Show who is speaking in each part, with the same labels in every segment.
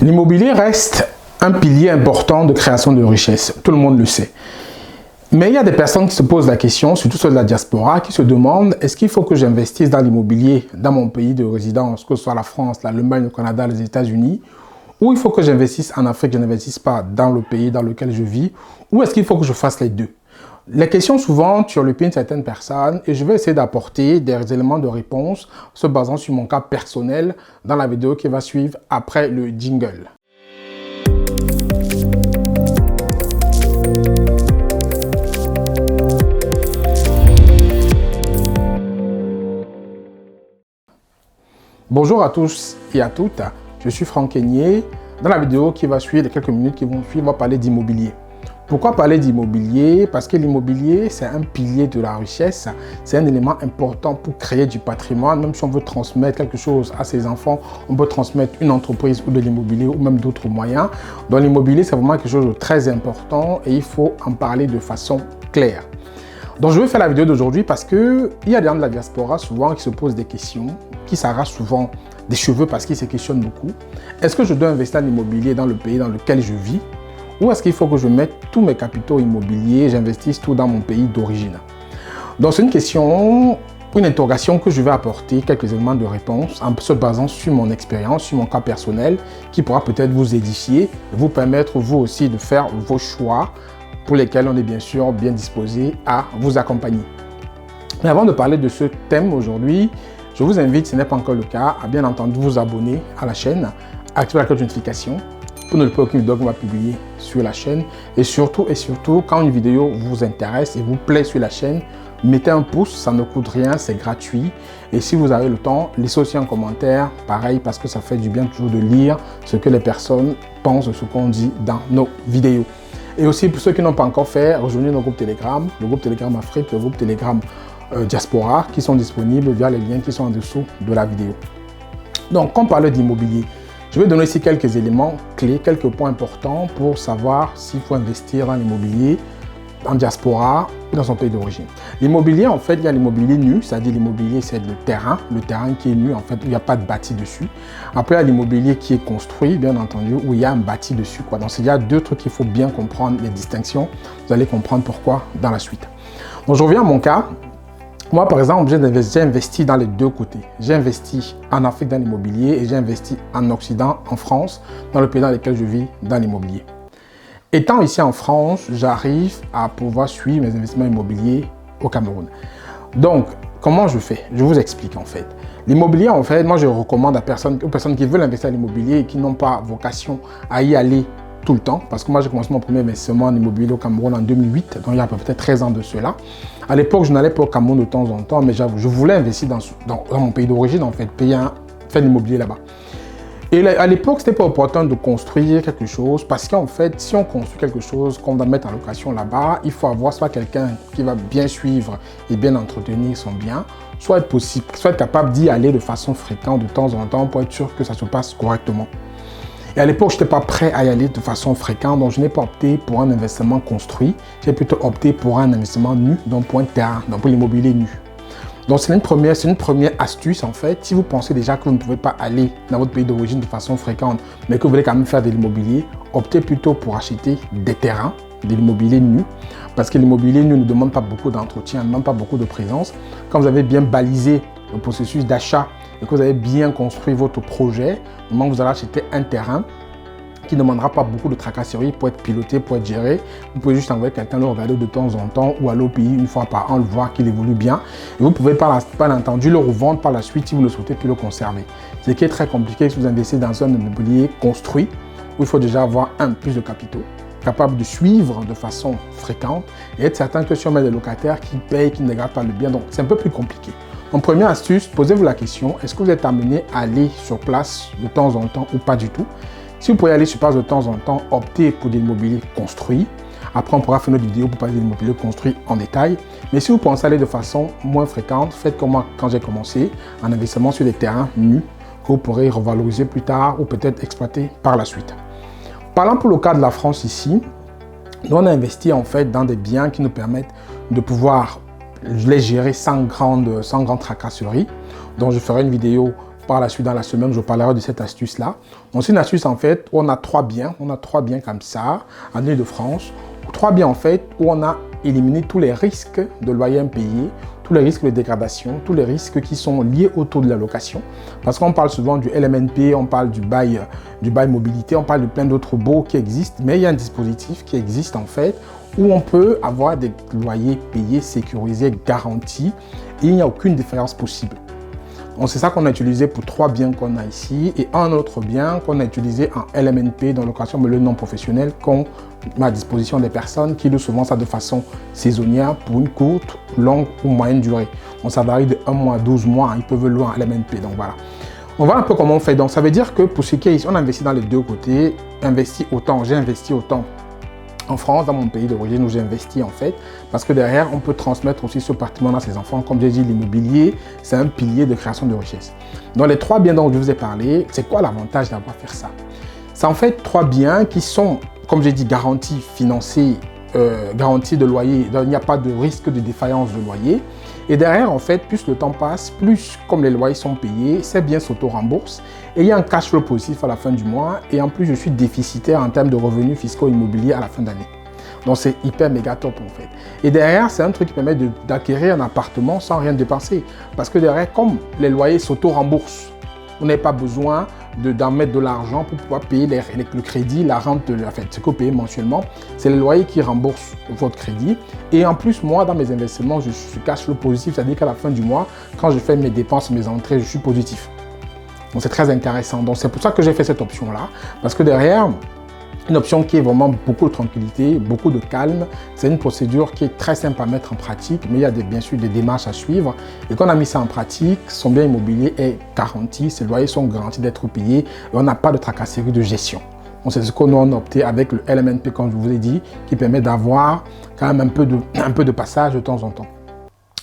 Speaker 1: L'immobilier reste un pilier important de création de richesse, tout le monde le sait. Mais il y a des personnes qui se posent la question, surtout ceux de la diaspora, qui se demandent est-ce qu'il faut que j'investisse dans l'immobilier dans mon pays de résidence, que ce soit la France, l'Allemagne, le Canada, les États-Unis, ou il faut que j'investisse en Afrique, je n'investisse pas dans le pays dans lequel je vis, ou est-ce qu'il faut que je fasse les deux? Les questions souvent turlupinent certaines personnes et je vais essayer d'apporter des éléments de réponse se basant sur mon cas personnel dans la vidéo qui va suivre après le jingle. Bonjour à tous et à toutes, je suis Franck Kenyé. Dans la vidéo qui va suivre, les quelques minutes qui vont suivre, on va parler d'immobilier. Pourquoi parler d'immobilier? Parce que l'immobilier, c'est un pilier de la richesse, c'est un élément important pour créer du patrimoine. Même si on veut transmettre quelque chose à ses enfants, on peut transmettre une entreprise ou de l'immobilier ou même d'autres moyens. Donc l'immobilier, c'est vraiment quelque chose de très important et il faut en parler de façon claire. Donc je vais faire la vidéo d'aujourd'hui parce qu'il y a des gens de la diaspora souvent qui se posent des questions, qui s'arrachent souvent des cheveux parce qu'ils se questionnent beaucoup. Est-ce que je dois investir en immobilier dans le pays dans lequel je vis? Ou est-ce qu'il faut que je mette tous mes capitaux immobiliers, j'investisse tout dans mon pays d'origine? Donc c'est une question, une interrogation que je vais apporter quelques éléments de réponse en se basant sur mon expérience, sur mon cas personnel, qui pourra peut-être vous édifier et vous permettre vous aussi de faire vos choix pour lesquels on est bien sûr bien disposé à vous accompagner. Mais avant de parler de ce thème aujourd'hui, je vous invite, si ce n'est pas encore le cas, à bien entendu vous abonner à la chaîne, activer la cloche de notification pour ne pas aucune vidéo qu'on va publier sur la chaîne. Et surtout, quand une vidéo vous intéresse et vous plaît sur la chaîne, mettez un pouce, ça ne coûte rien, c'est gratuit. Et si vous avez le temps, laissez aussi un commentaire, pareil, parce que ça fait du bien toujours de lire ce que les personnes pensent de ce qu'on dit dans nos vidéos. Et aussi, pour ceux qui n'ont pas encore fait, rejoignez nos groupes Telegram, le groupe Telegram Afrique, le groupe Telegram Diaspora, qui sont disponibles via les liens qui sont en dessous de la vidéo. Donc, quand on parle d'immobilier, je vais donner ici quelques éléments clés, quelques points importants pour savoir s'il faut investir dans l'immobilier en diaspora ou dans son pays d'origine. L'immobilier, en fait, il y a l'immobilier nu, c'est-à-dire l'immobilier, c'est le terrain qui est nu, en fait, où il n'y a pas de bâti dessus. Après, il y a l'immobilier qui est construit, bien entendu, où il y a un bâti dessus, quoi. Donc, il y a deux trucs qu'il faut bien comprendre, les distinctions. Vous allez comprendre pourquoi dans la suite. Donc, je reviens à mon cas. Moi, par exemple, j'ai investi dans les deux côtés. J'ai investi en Afrique dans l'immobilier et j'ai investi en Occident, en France, dans le pays dans lequel je vis, dans l'immobilier. Étant ici en France, j'arrive à pouvoir suivre mes investissements immobiliers au Cameroun. Donc, comment je fais? Je vous explique en fait. L'immobilier, en fait, moi je recommande aux personnes qui veulent investir en immobilier et qui n'ont pas vocation à y aller tout le temps, parce que moi j'ai commencé mon premier investissement en immobilier au Cameroun en 2008, donc il y a peut-être 13 ans de cela. À l'époque, je n'allais pas au Cameroun de temps en temps, mais j'avoue, je voulais investir dans mon pays d'origine, en fait, faire de l'immobilier là-bas. Et à l'époque, ce n'était pas opportun de construire quelque chose, parce qu'en fait, si on construit quelque chose qu'on va mettre en location là-bas, il faut avoir soit quelqu'un qui va bien suivre et bien entretenir son bien, soit être capable d'y aller de façon fréquente de temps en temps pour être sûr que ça se passe correctement. Et à l'époque, je n'étais pas prêt à y aller de façon fréquente, donc je n'ai pas opté pour un investissement construit. J'ai plutôt opté pour un investissement nu, donc pour un terrain, donc pour l'immobilier nu. Donc c'est une première astuce en fait. Si vous pensez déjà que vous ne pouvez pas aller dans votre pays d'origine de façon fréquente, mais que vous voulez quand même faire de l'immobilier, optez plutôt pour acheter des terrains, de l'immobilier nu, parce que l'immobilier nu ne demande pas beaucoup d'entretien, ne demande pas beaucoup de présence. Quand vous avez bien balisé le processus d'achat et que vous avez bien construit votre projet, au moment où vous allez acheter un terrain qui ne demandera pas beaucoup de tracasseries pour être piloté, pour être géré. Vous pouvez juste envoyer quelqu'un le regarder de temps en temps ou aller au pays une fois par an, le voir qu'il évolue bien. Et vous pouvez par entendu le revendre par la suite si vous le souhaitez puis le conserver. Ce qui est très compliqué si vous investissez dans un immobilier construit où il faut déjà avoir plus de capitaux, capable de suivre de façon fréquente et être certain que si on met des locataires qui payent, qui ne dégradent pas le bien, donc c'est un peu plus compliqué. En première astuce, posez-vous la question, est-ce que vous êtes amené à aller sur place de temps en temps ou pas du tout? Si vous pouvez aller sur place de temps en temps, optez pour de l'immobilier construit. Après, on pourra faire une autre vidéo pour parler de l'immobilier construit en détail. Mais si vous pensez aller de façon moins fréquente, faites comme moi quand j'ai commencé, en investissement sur des terrains nus que vous pourrez revaloriser plus tard ou peut-être exploiter par la suite. Parlant pour le cas de la France ici, nous on a investi en fait dans des biens qui nous permettent de pouvoir les gérer sans grande tracasserie. Donc je ferai une vidéo Par la suite, dans la semaine, je parlerai de cette astuce-là. Donc, c'est une astuce, en fait, où on a 3 biens. On a 3 biens comme ça, en Île-de-France. 3 biens, en fait, où on a éliminé tous les risques de loyer impayé, tous les risques de dégradation, tous les risques qui sont liés au taux de la location. Parce qu'on parle souvent du LMNP, on parle du bail mobilité, on parle de plein d'autres baux qui existent, mais il y a un dispositif qui existe en fait où on peut avoir des loyers payés, sécurisés, garantis et il n'y a aucune différence possible. Donc c'est ça qu'on a utilisé pour 3 biens qu'on a ici et un autre bien qu'on a utilisé en LMNP, dans location meublée non professionnelle, qu'on met à disposition des personnes qui louent souvent ça de façon saisonnière pour une courte, longue ou moyenne durée. Donc ça varie de 1 mois à 12 mois, ils peuvent louer en LMNP. Donc voilà. On voit un peu comment on fait. Donc ça veut dire que pour ce qui est ici, on investit dans les deux côtés, j'ai investi autant en France, dans mon pays d'origine où j'ai investi en fait, parce que derrière, on peut transmettre aussi ce patrimoine à ses enfants. Comme j'ai dit, l'immobilier, c'est un pilier de création de richesse. Dans les 3 biens dont je vous ai parlé, c'est quoi l'avantage d'avoir fait ça? C'est en fait 3 biens qui sont, comme j'ai dit, garantis, financés, garantie de loyer, donc il n'y a pas de risque de défaillance de loyer. Et derrière, en fait, plus le temps passe, plus comme les loyers sont payés, ces biens s'auto-remboursent et il y a un cash flow positif à la fin du mois. Et en plus, je suis déficitaire en termes de revenus fiscaux immobiliers à la fin d'année. Donc, c'est hyper méga top en fait. Et derrière, c'est un truc qui permet d'acquérir un appartement sans rien dépenser. Parce que derrière, comme les loyers s'auto-remboursent, vous n'avez pas besoin d'en mettre de l'argent pour pouvoir payer le crédit, la rente, ce que vous payez mensuellement. C'est le loyer qui rembourse votre crédit. Et en plus, moi, dans mes investissements, je suis cash flow positif. C'est-à-dire qu'à la fin du mois, quand je fais mes dépenses, mes entrées, je suis positif. Donc, c'est très intéressant. Donc, c'est pour ça que j'ai fait cette option-là. Parce que derrière, une option qui est vraiment beaucoup de tranquillité, beaucoup de calme. C'est une procédure qui est très simple à mettre en pratique, mais il y a bien sûr des démarches à suivre. Et quand on a mis ça en pratique, son bien immobilier est garanti, ses loyers sont garantis d'être payés et on n'a pas de tracasserie de gestion. Donc c'est ce qu'on a opté avec le LMNP, comme je vous ai dit, qui permet d'avoir quand même un peu de passage de temps en temps.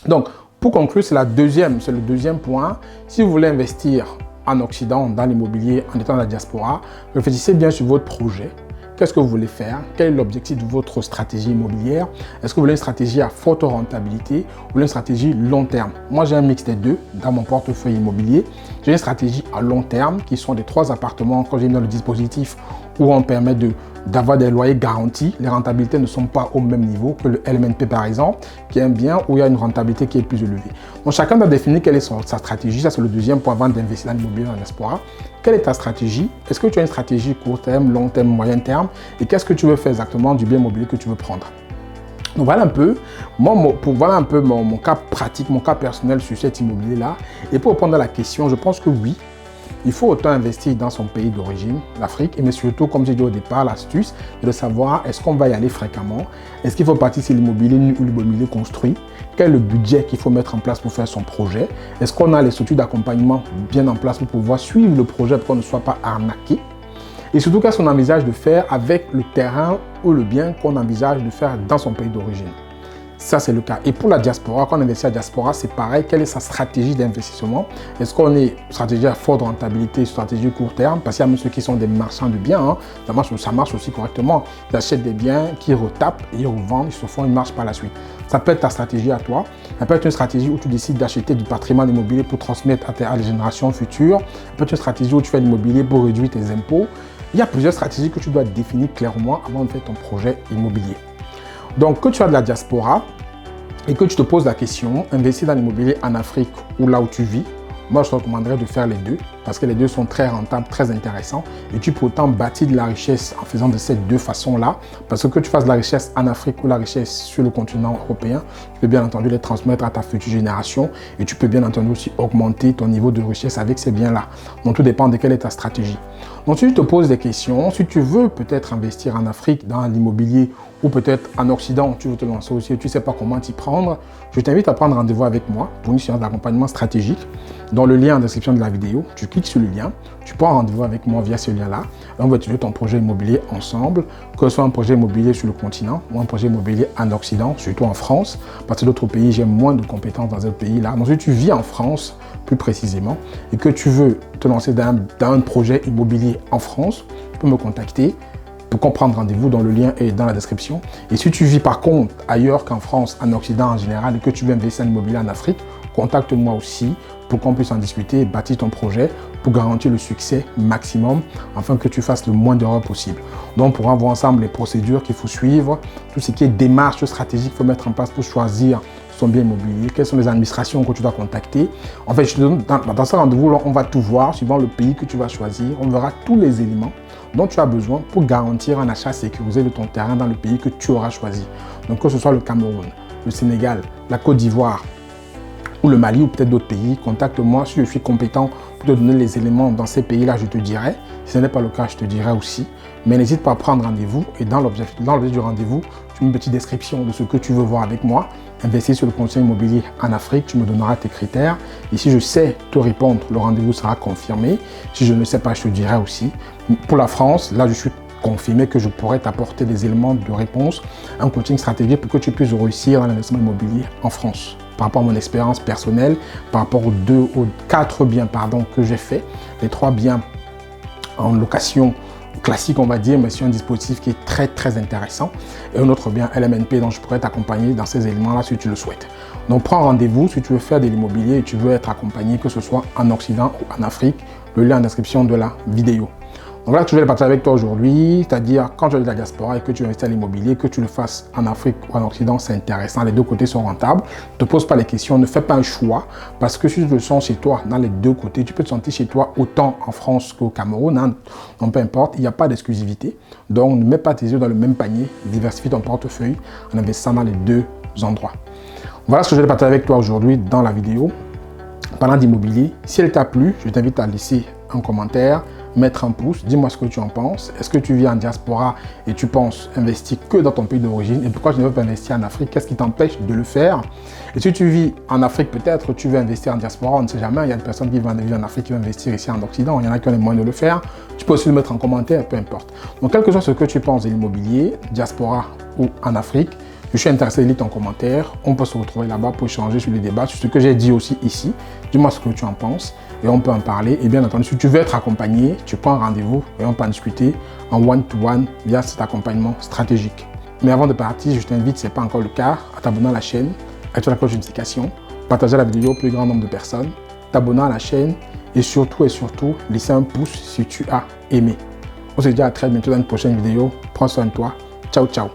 Speaker 1: Donc, pour conclure, c'est le deuxième point. Si vous voulez investir en Occident, dans l'immobilier, en étant dans la diaspora, réfléchissez bien sur votre projet. Qu'est-ce que vous voulez faire? Quel est l'objectif de votre stratégie immobilière? Est-ce que vous voulez une stratégie à forte rentabilité ou vous voulez une stratégie long terme? Moi, j'ai un mix des deux dans mon portefeuille immobilier. J'ai une stratégie à long terme qui sont les 3 appartements que j'ai mis dans le dispositif où on permet d'avoir des loyers garantis. Les rentabilités ne sont pas au même niveau que le LMNP par exemple, qui est un bien où il y a une rentabilité qui est plus élevée. Donc chacun doit définir quelle est sa stratégie. Ça, c'est le deuxième point avant d'investir dans l'immobilier dans l'espoir. Quelle est ta stratégie? Est-ce que tu as une stratégie court terme, long terme, moyen terme? Et qu'est-ce que tu veux faire exactement du bien immobilier que tu veux prendre? Donc voilà un peu, mon cas pratique, mon cas personnel sur cet immobilier-là. Et pour répondre à la question, je pense que oui, il faut autant investir dans son pays d'origine, l'Afrique, mais surtout, comme j'ai dit au départ, l'astuce est de savoir est-ce qu'on va y aller fréquemment, est-ce qu'il faut partir sur l'immobilier nu ou l'immobilier construit, quel est le budget qu'il faut mettre en place pour faire son projet, est-ce qu'on a les structures d'accompagnement bien en place pour pouvoir suivre le projet pour qu'on ne soit pas arnaqué, et surtout qu'est-ce qu'on envisage de faire avec le terrain ou le bien qu'on envisage de faire dans son pays d'origine. Ça, c'est le cas. Et pour la diaspora, quand on investit à la diaspora, c'est pareil. Quelle est sa stratégie d'investissement? Est-ce qu'on est stratégie à forte rentabilité, stratégie court terme? Parce qu'il y a même ceux qui sont des marchands de biens. Hein. Ça marche aussi correctement. Ils achètent des biens, qui retapent, et ils revendent, ils se font une marche par la suite. Ça peut être ta stratégie à toi. Ça peut être une stratégie où tu décides d'acheter du patrimoine immobilier pour transmettre à les générations futures. Ça peut être une stratégie où tu fais l'immobilier pour réduire tes impôts. Il y a plusieurs stratégies que tu dois définir clairement avant de faire ton projet immobilier. Donc, que tu as de la diaspora et que tu te poses la question, investir dans l'immobilier en Afrique ou là où tu vis, moi, je te recommanderais de faire les deux parce que les deux sont très rentables, très intéressants et tu peux autant bâtir de la richesse en faisant de ces deux façons-là parce que tu fasses de la richesse en Afrique ou la richesse sur le continent européen, tu peux bien entendu les transmettre à ta future génération et tu peux bien entendu aussi augmenter ton niveau de richesse avec ces biens-là. Donc, tout dépend de quelle est ta stratégie. Donc, si tu te poses des questions, si tu veux peut-être investir en Afrique dans l'immobilier ou peut-être en Occident, tu veux te lancer aussi et tu ne sais pas comment t'y prendre, je t'invite à prendre rendez-vous avec moi pour une séance d'accompagnement stratégique. Dans le lien en description de la vidéo, tu cliques sur le lien, tu prends rendez-vous avec moi via ce lien-là. On va étudier ton projet immobilier ensemble, que ce soit un projet immobilier sur le continent ou un projet immobilier en Occident, surtout en France, parce que d'autres pays, j'ai moins de compétences dans ce pays-là. Donc, si tu vis en France, plus précisément, et que tu veux te lancer dans un projet immobilier en France, tu peux me contacter pour comprendre rendez-vous dans le lien et dans la description. Et si tu vis par contre ailleurs qu'en France, en Occident en général, et que tu veux investir en immobilier en Afrique contacte-moi aussi pour qu'on puisse en discuter et bâtir ton projet pour garantir le succès maximum afin que tu fasses le moins d'erreurs possible. Donc, on pourra voir ensemble les procédures qu'il faut suivre, tout ce qui est démarche stratégique qu'il faut mettre en place pour choisir son bien immobilier, quelles sont les administrations que tu dois contacter. En fait, dans ce rendez-vous, on va tout voir suivant le pays que tu vas choisir. On verra tous les éléments dont tu as besoin pour garantir un achat sécurisé de ton terrain dans le pays que tu auras choisi. Donc, que ce soit le Cameroun, le Sénégal, la Côte d'Ivoire ou le Mali ou peut-être d'autres pays, contacte-moi. Si je suis compétent pour te donner les éléments dans ces pays-là, je te dirai. Si ce n'est pas le cas, je te dirai aussi. Mais n'hésite pas à prendre rendez-vous et dans l'objet du rendez-vous, tu mets une petite description de ce que tu veux voir avec moi. Investir sur le conseil immobilier en Afrique, tu me donneras tes critères. Et si je sais te répondre, le rendez-vous sera confirmé. Si je ne sais pas, je te dirai aussi. Pour la France, là, je suis confirmé que je pourrais t'apporter des éléments de réponse, un coaching stratégique pour que tu puisses réussir dans l'investissement immobilier en France. Par rapport à mon expérience personnelle, par rapport aux 4 biens que j'ai fait, les 3 biens en location classique, on va dire, mais sur un dispositif qui est très intéressant. Et un autre bien LMNP dont je pourrais t'accompagner dans ces éléments-là si tu le souhaites. Donc prends rendez-vous si tu veux faire de l'immobilier et tu veux être accompagné, que ce soit en Occident ou en Afrique. Le lien en description de la vidéo. Donc là, je vais le partager avec toi aujourd'hui, c'est-à-dire quand tu es de la diaspora et que tu investis à l'immobilier, que tu le fasses en Afrique ou en Occident, c'est intéressant, les deux côtés sont rentables. Ne te pose pas les questions, ne fais pas un choix, parce que si tu le sens chez toi, dans les deux côtés, tu peux te sentir chez toi autant en France qu'au Cameroun, hein, donc peu importe, il n'y a pas d'exclusivité. Donc ne mets pas tes yeux dans le même panier, diversifie ton portefeuille en investissant dans les deux endroits. Voilà ce que je vais partager avec toi aujourd'hui dans la vidéo. Parlant d'immobilier, si elle t'a plu, je t'invite à laisser un commentaire, mettre un pouce, dis-moi ce que tu en penses. Est-ce que tu vis en diaspora et tu penses investir que dans ton pays d'origine? Et pourquoi tu ne veux pas investir en Afrique? Qu'est-ce qui t'empêche de le faire? Et si tu vis en Afrique, peut-être tu veux investir en diaspora, on ne sait jamais. Il y a des personnes qui vivent en Afrique qui vont investir ici en Occident. Il y en a qui ont les moyens de le faire. Tu peux aussi le mettre en commentaire, peu importe. Donc, quel que soit ce que tu penses de l'immobilier, diaspora ou en Afrique, je suis intéressé de lire ton commentaire. On peut se retrouver là-bas pour échanger sur les débats, sur ce que j'ai dit aussi ici. Dis-moi ce que tu en penses et on peut en parler. Et bien entendu, si tu veux être accompagné, tu prends un rendez-vous et on peut en discuter en one-to-one via cet accompagnement stratégique. Mais avant de partir, je t'invite, si ce n'est pas encore le cas, à t'abonner à la chaîne, activer la cloche de notification, partager la vidéo au plus grand nombre de personnes, t'abonner à la chaîne et surtout, laisser un pouce si tu as aimé. On se dit à très bientôt dans une prochaine vidéo. Prends soin de toi. Ciao, ciao.